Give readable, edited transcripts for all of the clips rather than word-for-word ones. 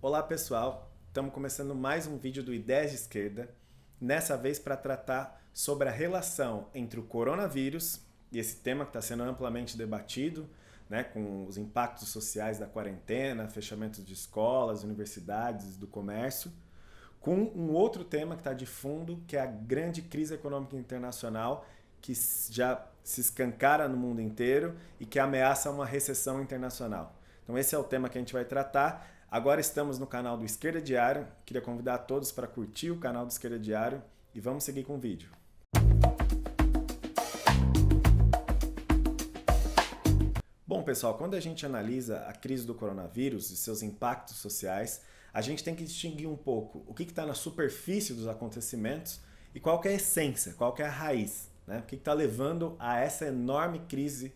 Olá pessoal, estamos começando mais um vídeo do Ideias de Esquerda, nessa vez para tratar sobre a relação entre o coronavírus e esse tema que está sendo amplamente debatido, né, com os impactos sociais da quarentena, fechamento de escolas, universidades, do comércio, com um outro tema que está de fundo, que é a grande crise econômica internacional, que já se escancara no mundo inteiro e que ameaça uma recessão internacional. Então esse é o tema que a gente vai tratar. Agora estamos no canal do Esquerda Diário. Queria convidar a todos para curtir o canal do Esquerda Diário e vamos seguir com o vídeo. Bom, pessoal, quando a gente analisa a crise do coronavírus e seus impactos sociais, a gente tem que distinguir um pouco o que está na superfície dos acontecimentos e qual que é a essência, qual que é a raiz, né? O que está levando a essa enorme crise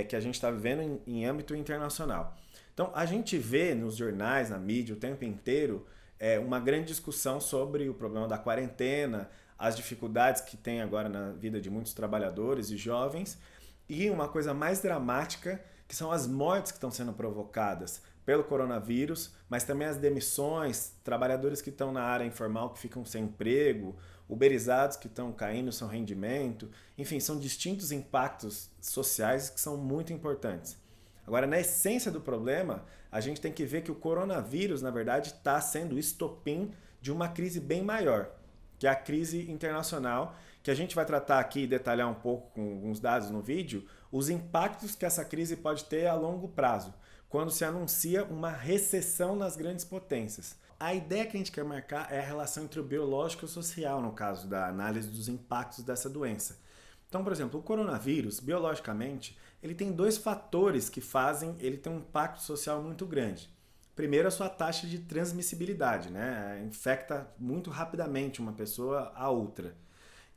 que a gente está vivendo em âmbito internacional. Então, a gente vê nos jornais, na mídia, o tempo inteiro, uma grande discussão sobre o problema da quarentena, as dificuldades que tem agora na vida de muitos trabalhadores e jovens, e uma coisa mais dramática, que são as mortes que estão sendo provocadas pelo coronavírus, mas também as demissões, trabalhadores que estão na área informal que ficam sem emprego, uberizados que estão caindo seu rendimento, enfim, são distintos impactos sociais que são muito importantes. Agora, na essência do problema, a gente tem que ver que o coronavírus, na verdade, está sendo o estopim de uma crise bem maior, que é a crise internacional, que a gente vai tratar aqui e detalhar um pouco com alguns dados no vídeo, os impactos que essa crise pode ter a longo prazo, quando se anuncia uma recessão nas grandes potências. A ideia que a gente quer marcar é a relação entre o biológico e o social, no caso da análise dos impactos dessa doença. Então, por exemplo, o coronavírus, biologicamente, ele tem dois fatores que fazem ele ter um impacto social muito grande. Primeiro, a sua taxa de transmissibilidade, né? Infecta muito rapidamente uma pessoa a outra.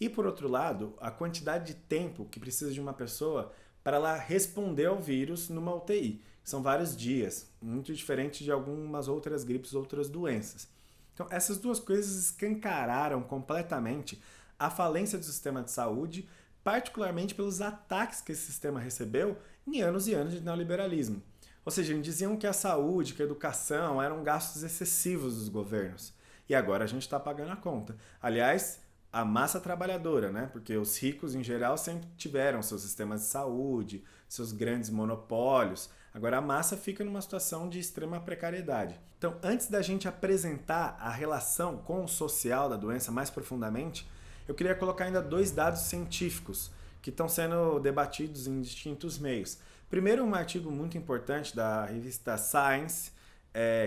E, por outro lado, a quantidade de tempo que precisa de uma pessoa para ela responder ao vírus numa UTI. São vários dias, muito diferente de algumas outras gripes, outras doenças. Então, essas duas coisas escancararam completamente a falência do sistema de saúde, particularmente pelos ataques que esse sistema recebeu em anos e anos de neoliberalismo. Ou seja, eles diziam que a saúde, que a educação eram gastos excessivos dos governos. E agora a gente está pagando a conta. Aliás, a massa trabalhadora, né? Porque os ricos, em geral, sempre tiveram seus sistemas de saúde, seus grandes monopólios. Agora a massa fica numa situação de extrema precariedade. Então, antes da gente apresentar a relação com o social da doença mais profundamente, eu queria colocar ainda dois dados científicos que estão sendo debatidos em distintos meios. Primeiro, um artigo muito importante da revista Science,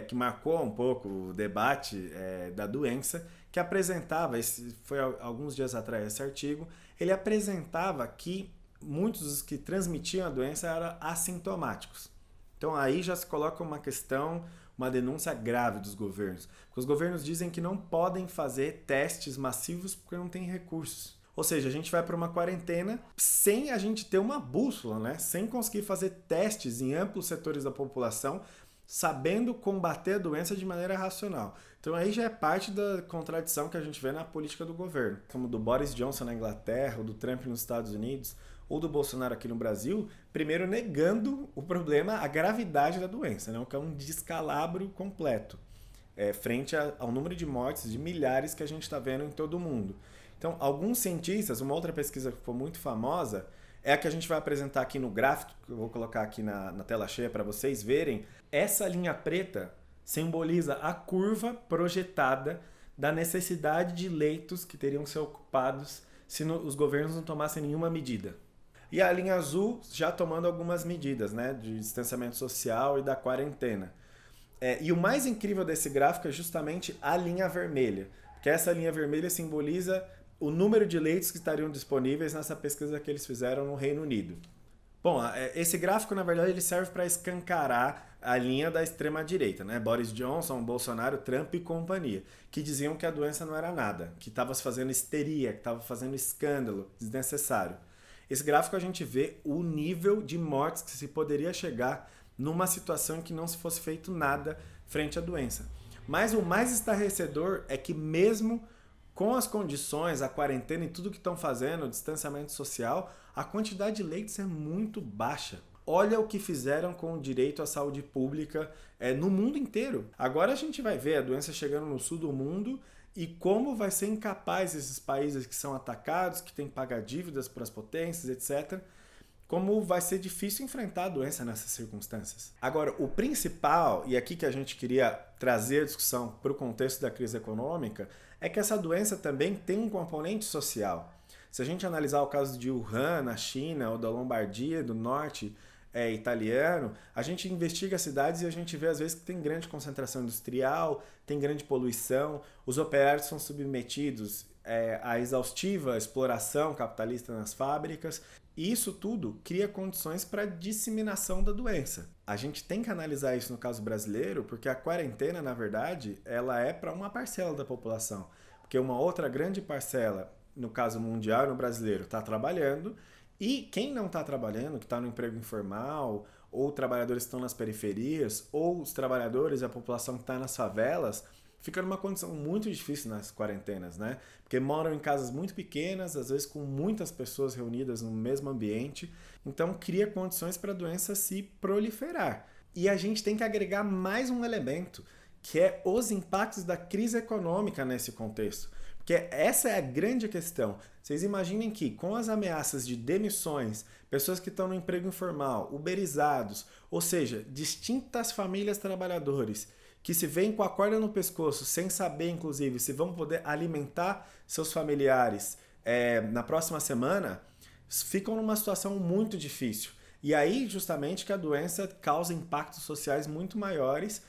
que marcou um pouco o debate da doença, que apresentava, foi alguns dias atrás esse artigo, ele apresentava que muitos dos que transmitiam a doença eram assintomáticos. Então aí já se coloca uma questão, uma denúncia grave dos governos. Porque os governos dizem que não podem fazer testes massivos porque não tem recursos. Ou seja, a gente vai para uma quarentena sem a gente ter uma bússola, né? Sem conseguir fazer testes em amplos setores da população, sabendo combater a doença de maneira racional. Então aí já é parte da contradição que a gente vê na política do governo, como do Boris Johnson na Inglaterra, ou do Trump nos Estados Unidos, ou do Bolsonaro aqui no Brasil, primeiro negando o problema, a gravidade da doença, né? Que é um descalabro completo, frente ao número de mortes de milhares que a gente está vendo em todo o mundo. Então, alguns cientistas, uma outra pesquisa que foi muito famosa, é a que a gente vai apresentar aqui no gráfico, que eu vou colocar aqui na tela cheia para vocês verem. Essa linha preta simboliza a curva projetada da necessidade de leitos que teriam que ser ocupados se os governos não tomassem nenhuma medida. E a linha azul já tomando algumas medidas, né, de distanciamento social e da quarentena. E o mais incrível desse gráfico é justamente a linha vermelha, porque essa linha vermelha simboliza o número de leitos que estariam disponíveis nessa pesquisa que eles fizeram no Reino Unido. Bom, esse gráfico, na verdade, ele serve para escancarar a linha da extrema-direita, né? Boris Johnson, Bolsonaro, Trump e companhia, que diziam que a doença não era nada, que estava se fazendo histeria, que estava fazendo escândalo desnecessário. Esse gráfico a gente vê o nível de mortes que se poderia chegar numa situação em que não se fosse feito nada frente à doença. Mas o mais estarrecedor é que mesmo com as condições, a quarentena e tudo que estão fazendo, o distanciamento social, a quantidade de leitos é muito baixa. olha o que fizeram com o direito à saúde pública no mundo inteiro. Agora a gente vai ver a doença chegando no sul do mundo e como vai ser incapaz esses países que são atacados, que têm que pagar dívidas para as potências, etc., como vai ser difícil enfrentar a doença nessas circunstâncias. Agora, o principal, e aqui que a gente queria trazer a discussão para o contexto da crise econômica, é que essa doença também tem um componente social. Se a gente analisar o caso de Wuhan, na China, ou da Lombardia, do norte italiano, a gente investiga as cidades e a gente vê às vezes que tem grande concentração industrial, tem grande poluição, os operários são submetidos à exaustiva exploração capitalista nas fábricas, e isso tudo cria condições para a disseminação da doença. A gente tem que analisar isso no caso brasileiro, porque a quarentena, na verdade, ela é para uma parcela da população, porque uma outra grande parcela, no caso mundial e no brasileiro, está trabalhando, e quem não está trabalhando, que está no emprego informal, ou trabalhadores que estão nas periferias, ou os trabalhadores e a população que está nas favelas, fica numa condição muito difícil nas quarentenas, né? Porque moram em casas muito pequenas, às vezes com muitas pessoas reunidas no mesmo ambiente, então cria condições para a doença se proliferar. E a gente tem que agregar mais um elemento, que é os impactos da crise econômica nesse contexto. Porque essa é a grande questão. Vocês imaginem que com as ameaças de demissões, pessoas que estão no emprego informal, uberizados, ou seja, distintas famílias trabalhadores, que se veem com a corda no pescoço, sem saber, inclusive, se vão poder alimentar seus familiares na próxima semana, ficam numa situação muito difícil. E aí, justamente, que a doença causa impactos sociais muito maiores.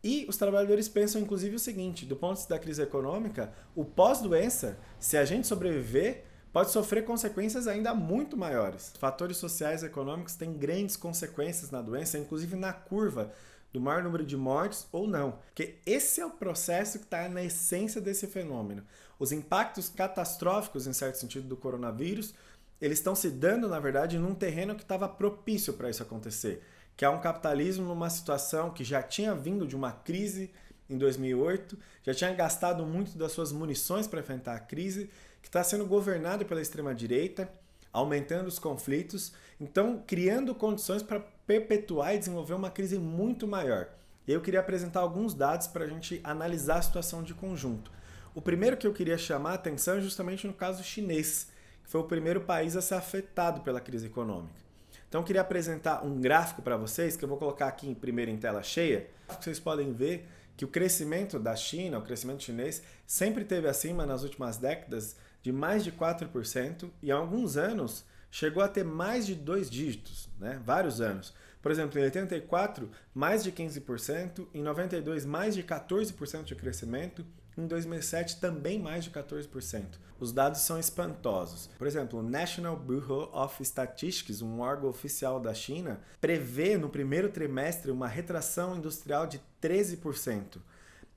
E os trabalhadores pensam, inclusive, o seguinte, do ponto de vista da crise econômica, o pós-doença, se a gente sobreviver, pode sofrer consequências ainda muito maiores. Fatores sociais e econômicos têm grandes consequências na doença, inclusive na curva do maior número de mortes ou não. Porque esse é o processo que está na essência desse fenômeno. Os impactos catastróficos, em certo sentido, do coronavírus, eles estão se dando, na verdade, num terreno que estava propício para isso acontecer, que é um capitalismo numa situação que já tinha vindo de uma crise em 2008, já tinha gastado muito das suas munições para enfrentar a crise, que está sendo governado pela extrema-direita, aumentando os conflitos, então criando condições para perpetuar e desenvolver uma crise muito maior. E eu queria apresentar alguns dados para a gente analisar a situação de conjunto. O primeiro que eu queria chamar a atenção é justamente no caso chinês, que foi o primeiro país a ser afetado pela crise econômica. Então eu queria apresentar um gráfico para vocês, que eu vou colocar aqui primeiro em tela cheia. Vocês podem ver que o crescimento da China, o crescimento chinês, sempre esteve acima nas últimas décadas de mais de 4%, e há alguns anos chegou a ter mais de 2 dígitos, né? Vários anos. Por exemplo, em 84, mais de 15%, em 92, mais de 14% de crescimento, em 2007 também mais de 14%. Os dados são espantosos. Por exemplo, o National Bureau of Statistics, um órgão oficial da China, prevê no primeiro trimestre uma retração industrial de 13%.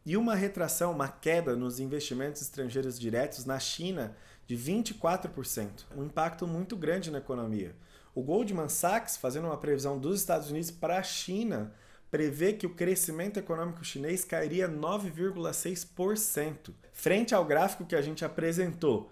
E uma retração, uma queda nos investimentos estrangeiros diretos na China de 24%. Um impacto muito grande na economia. O Goldman Sachs, fazendo uma previsão dos Estados Unidos para a China, prevê que o crescimento econômico chinês cairia 9,6%. Frente ao gráfico que a gente apresentou,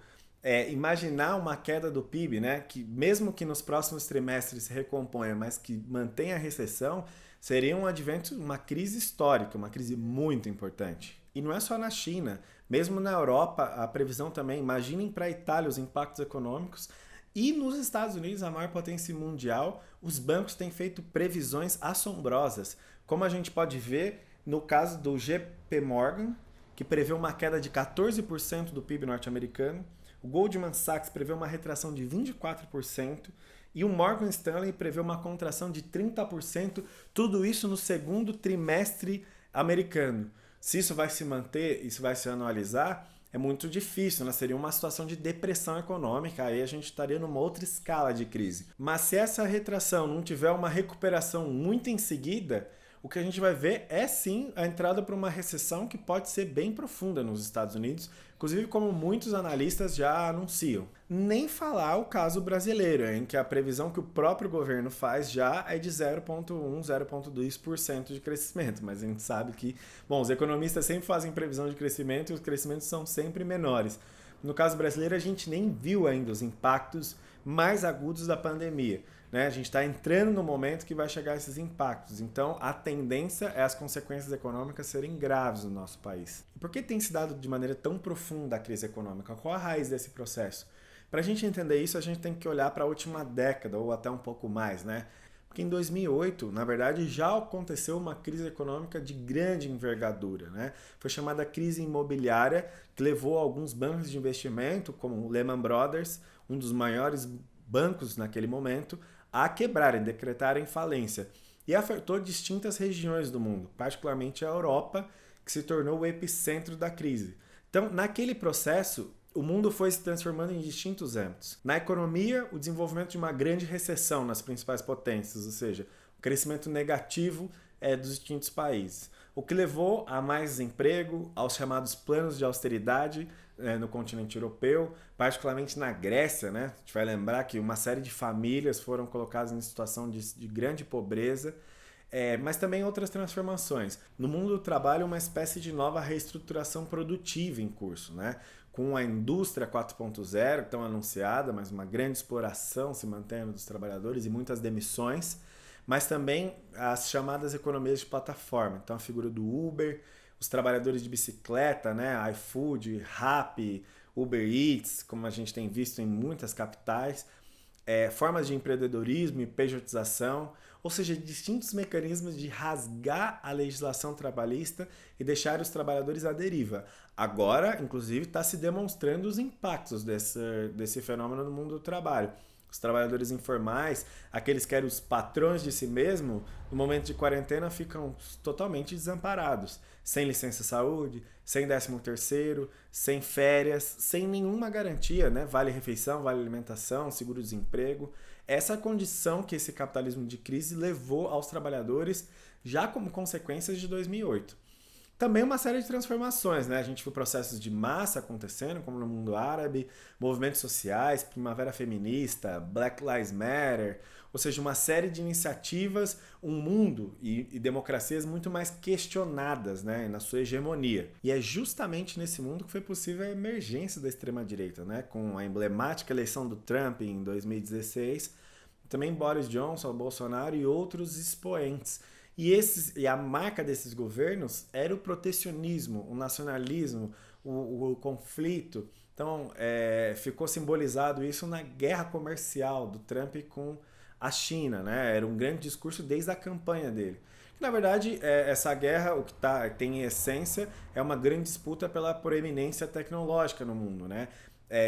imaginar uma queda do PIB, né, que mesmo que nos próximos trimestres se recomponha, mas que mantenha a recessão, seria um advento, uma crise histórica, uma crise muito importante. E não é só na China, mesmo na Europa, a previsão também, imaginem para a Itália os impactos econômicos, e nos Estados Unidos, a maior potência mundial, os bancos têm feito previsões assombrosas, como a gente pode ver no caso do JP Morgan, que prevê uma queda de 14% do PIB norte-americano, o Goldman Sachs prevê uma retração de 24%, e o Morgan Stanley prevê uma contração de 30%, tudo isso no segundo trimestre americano. Se isso vai se manter, isso vai se anualizar, é muito difícil, né? Seria uma situação de depressão econômica, aí a gente estaria numa outra escala de crise. Mas se essa retração não tiver uma recuperação muito em seguida, o que a gente vai ver é sim a entrada para uma recessão que pode ser bem profunda nos Estados Unidos, inclusive como muitos analistas já anunciam. Nem falar o caso brasileiro, em que a previsão que o próprio governo faz já é de 0,1%, 0,2% de crescimento, mas a gente sabe que, bom, os economistas sempre fazem previsão de crescimento e os crescimentos são sempre menores. No caso brasileiro, a gente nem viu ainda os impactos mais agudos da pandemia. né? A gente está entrando no momento que vai chegar esses impactos. Então, a tendência é as consequências econômicas serem graves no nosso país. E por que tem se dado de maneira tão profunda a crise econômica? Qual a raiz desse processo? Para a gente entender isso, a gente tem que olhar para a última década, ou até um pouco mais, né? Porque em 2008, na verdade, já aconteceu uma crise econômica de grande envergadura, né? Foi chamada crise imobiliária, que levou alguns bancos de investimento, como o Lehman Brothers, um dos maiores bancos naquele momento, a quebrarem, decretarem falência. E afetou distintas regiões do mundo, particularmente a Europa, que se tornou o epicentro da crise. Então, naquele processo, o mundo foi se transformando em distintos âmbitos. Na economia, o desenvolvimento de uma grande recessão nas principais potências, ou seja, o crescimento negativo dos distintos países. O que levou a mais desemprego, aos chamados planos de austeridade no continente europeu, particularmente na Grécia, né? A gente vai lembrar que uma série de famílias foram colocadas em situação de grande pobreza, mas também outras transformações. No mundo do trabalho, uma espécie de nova reestruturação produtiva em curso, né? Com a indústria 4.0 tão anunciada, mas uma grande exploração se mantendo dos trabalhadores e muitas demissões, mas também as chamadas economias de plataforma. Então a figura do Uber, os trabalhadores de bicicleta, né? iFood, Rappi, Uber Eats, como a gente tem visto em muitas capitais, formas de empreendedorismo e pejotização, ou seja, distintos mecanismos de rasgar a legislação trabalhista e deixar os trabalhadores à deriva. Agora, inclusive, está se demonstrando os impactos desse fenômeno no mundo do trabalho. Os trabalhadores informais, aqueles que eram os patrões de si mesmo, no momento de quarentena ficam totalmente desamparados, sem licença-saúde, sem 13º, sem férias, sem nenhuma garantia, né? Vale refeição, vale alimentação, seguro-desemprego. Essa é a condição que esse capitalismo de crise levou aos trabalhadores já como consequências de 2008. Também uma série de transformações, né? A gente viu processos de massa acontecendo, como no mundo árabe, movimentos sociais, primavera feminista, Black Lives Matter, ou seja, uma série de iniciativas, um mundo e democracias muito mais questionadas, né, na sua hegemonia. E é justamente nesse mundo que foi possível a emergência da extrema-direita, né, com a emblemática eleição do Trump em 2016, também Boris Johnson, Bolsonaro e outros expoentes. E a marca desses governos era o protecionismo, o nacionalismo, o conflito. Então, ficou simbolizado isso na guerra comercial do Trump com a China, né? Era um grande discurso desde a campanha dele. Na verdade, essa guerra, o que tem em essência, é uma grande disputa pela proeminência tecnológica no mundo, né?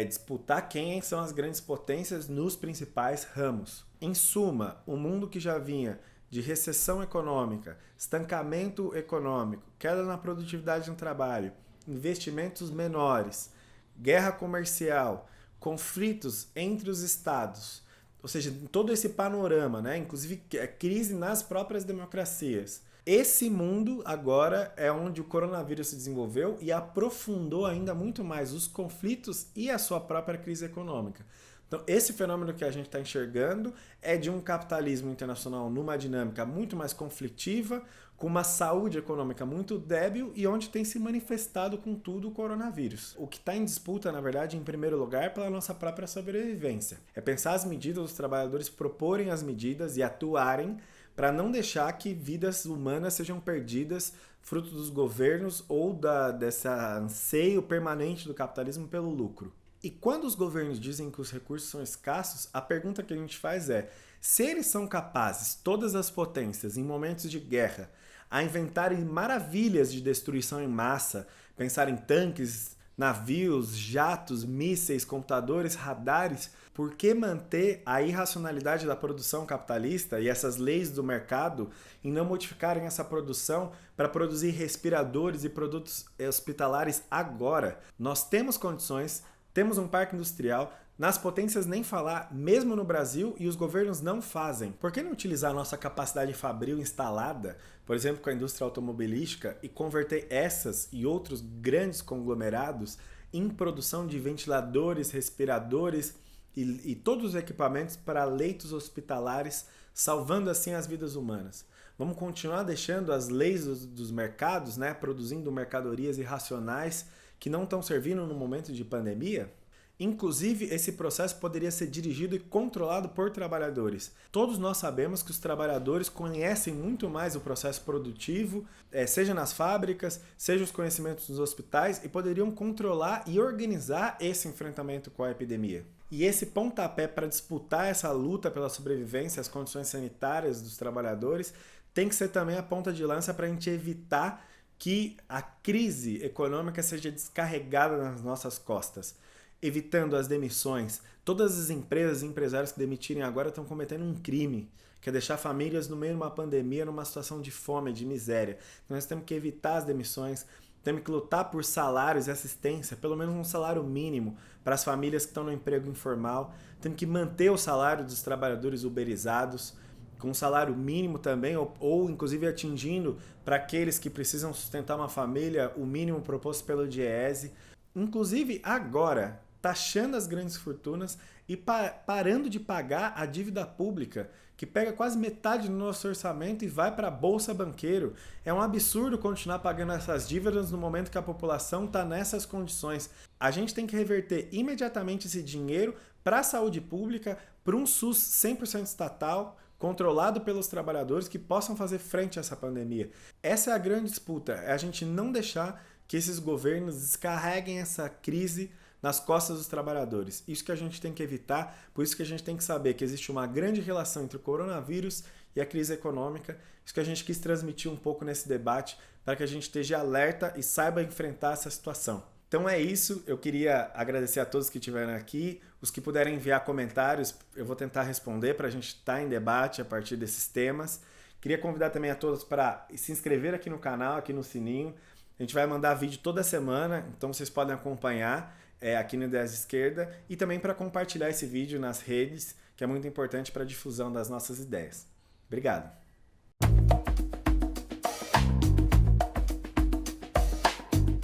Disputar quem são as grandes potências nos principais ramos. Em suma, o mundo que já vinha de recessão econômica, estancamento econômico, queda na produtividade no trabalho, investimentos menores, guerra comercial, conflitos entre os estados, ou seja, todo esse panorama, né? Inclusive crise nas próprias democracias. Esse mundo agora é onde o coronavírus se desenvolveu e aprofundou ainda muito mais os conflitos e a sua própria crise econômica. Então, esse fenômeno que a gente está enxergando é de um capitalismo internacional numa dinâmica muito mais conflitiva, com uma saúde econômica muito débil e onde tem se manifestado com tudo o coronavírus. O que está em disputa, na verdade, em primeiro lugar, é pela nossa própria sobrevivência. É pensar as medidas, os trabalhadores proporem as medidas e atuarem para não deixar que vidas humanas sejam perdidas fruto dos governos ou desse anseio permanente do capitalismo pelo lucro. E quando os governos dizem que os recursos são escassos, a pergunta que a gente faz é: se eles são capazes, todas as potências, em momentos de guerra, a inventarem maravilhas de destruição em massa, pensar em tanques, navios, jatos, mísseis, computadores, radares, por que manter a irracionalidade da produção capitalista e essas leis do mercado em não modificarem essa produção para produzir respiradores e produtos hospitalares agora? Nós temos condições. Temos um parque industrial, nas potências nem falar, mesmo no Brasil, e os governos não fazem. Por que não utilizar a nossa capacidade fabril instalada, por exemplo, com a indústria automobilística, e converter essas e outros grandes conglomerados em produção de ventiladores, respiradores e todos os equipamentos para leitos hospitalares, salvando assim as vidas humanas? Vamos continuar deixando as leis dos mercados, né, produzindo mercadorias irracionais que não estão servindo no momento de pandemia? Inclusive, esse processo poderia ser dirigido e controlado por trabalhadores. Todos nós sabemos que os trabalhadores conhecem muito mais o processo produtivo, seja nas fábricas, seja os conhecimentos dos hospitais, e poderiam controlar e organizar esse enfrentamento com a epidemia. E esse pontapé para disputar essa luta pela sobrevivência, as condições sanitárias dos trabalhadores, tem que ser também a ponta de lança para a gente evitar que a crise econômica seja descarregada nas nossas costas, evitando as demissões. Todas as empresas e empresários que demitirem agora estão cometendo um crime, que é deixar famílias no meio de uma pandemia, numa situação de fome, de miséria. Nós temos que evitar as demissões, temos que lutar por salários e assistência, pelo menos um salário mínimo para as famílias que estão no emprego informal. Temos que manter o salário dos trabalhadores uberizados, com um salário mínimo também, ou inclusive atingindo para aqueles que precisam sustentar uma família o mínimo proposto pelo DIEESE. Inclusive agora, taxando as grandes fortunas e parando de pagar a dívida pública, que pega quase metade do nosso orçamento e vai para a Bolsa Banqueiro. É um absurdo continuar pagando essas dívidas no momento que a população está nessas condições. A gente tem que reverter imediatamente esse dinheiro para a saúde pública, para um SUS 100% estatal, controlado pelos trabalhadores que possam fazer frente a essa pandemia. Essa é a grande disputa, é a gente não deixar que esses governos descarreguem essa crise nas costas dos trabalhadores. Isso que a gente tem que evitar, por isso que a gente tem que saber que existe uma grande relação entre o coronavírus e a crise econômica. Isso que a gente quis transmitir um pouco nesse debate, para que a gente esteja alerta e saiba enfrentar essa situação. Então é isso, eu queria agradecer a todos que estiveram aqui, os que puderem enviar comentários, eu vou tentar responder para a gente estar em debate a partir desses temas. Queria convidar também a todos para se inscrever aqui no canal, aqui no sininho. A gente vai mandar vídeo toda semana, então vocês podem acompanhar aqui no Ideias de Esquerda, e também para compartilhar esse vídeo nas redes, que é muito importante para a difusão das nossas ideias. Obrigado!